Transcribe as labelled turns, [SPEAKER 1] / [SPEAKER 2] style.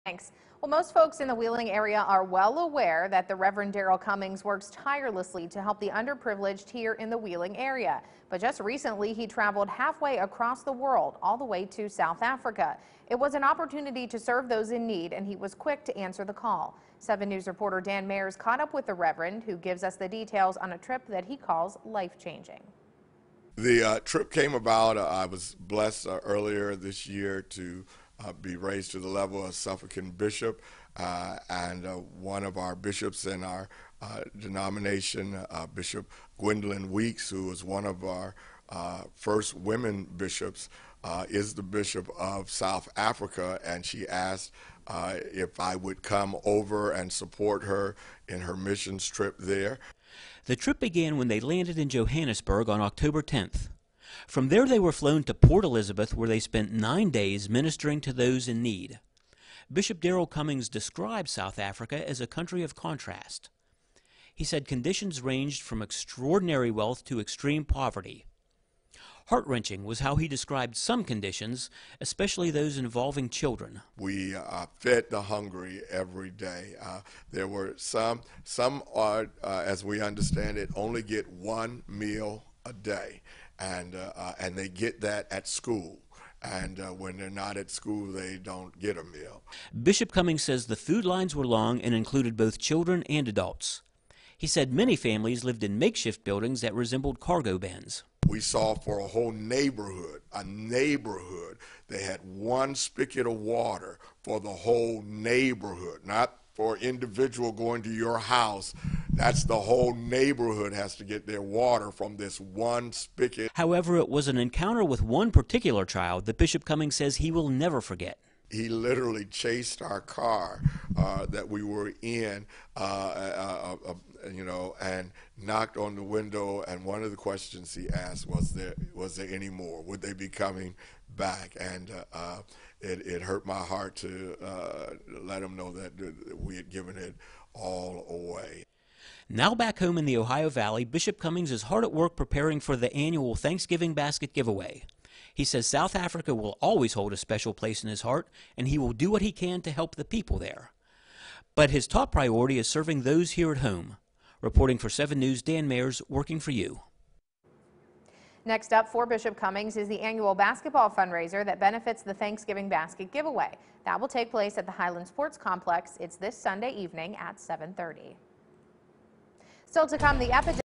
[SPEAKER 1] Thanks. Well, most folks in the Wheeling area are well aware that the Reverend Darrell Cummings works tirelessly to help the underprivileged here in the Wheeling area. But just recently, he traveled halfway across the world, all the way to South Africa. It was an opportunity to serve those in need, and he was quick to answer the call. 7 News reporter Dan Mayers caught up with the Reverend, who gives us the details on a trip that he calls life-changing.
[SPEAKER 2] The trip came about. I was blessed earlier this year to be raised to the level of suffragan bishop, and one of our bishops in our denomination, Bishop Gwendolyn Weeks, who was one of our first women bishops, is the bishop of South Africa, and she asked if I would come over and support her in her missions trip there.
[SPEAKER 3] The trip began when they landed in Johannesburg on October 10th. From there they were flown to Port Elizabeth, where they spent 9 days ministering to those in need. Bishop Darrell Cummings described South Africa as a country of contrast. He said conditions ranged from extraordinary wealth to extreme poverty. Heart-wrenching was how he described some conditions, especially those involving children.
[SPEAKER 2] We fed the hungry every day. There were some as we understand it, only get one meal a day, and they get that at school. And when they're not at school, they don't get a meal.
[SPEAKER 3] Bishop Cummings says the food lines were long and included both children and adults. He said many families lived in makeshift buildings that resembled cargo bins.
[SPEAKER 2] We saw for a whole neighborhood, they had one spigot of water for the whole neighborhood, not for an individual going to your house. That's the whole neighborhood has to get their water from this one spigot.
[SPEAKER 3] However, it was an encounter with one particular child that Bishop Cummings says he will never forget.
[SPEAKER 2] He literally chased our car that we were in, and knocked on the window. And one of the questions he asked was there any more? Would they be coming back? And it hurt my heart to let him know that we had given it all away.
[SPEAKER 3] Now back home in the Ohio Valley, Bishop Cummings is hard at work preparing for the annual Thanksgiving basket giveaway. He says South Africa will always hold a special place in his heart, and he will do what he can to help the people there. But his top priority is serving those here at home. Reporting for 7 News, Dan Mayers, working for you.
[SPEAKER 1] Next up for Bishop Cummings is the annual basketball fundraiser that benefits the Thanksgiving basket giveaway. That will take place at the Highland Sports Complex. It's this Sunday evening at 7:30. Still to come, the epidemic.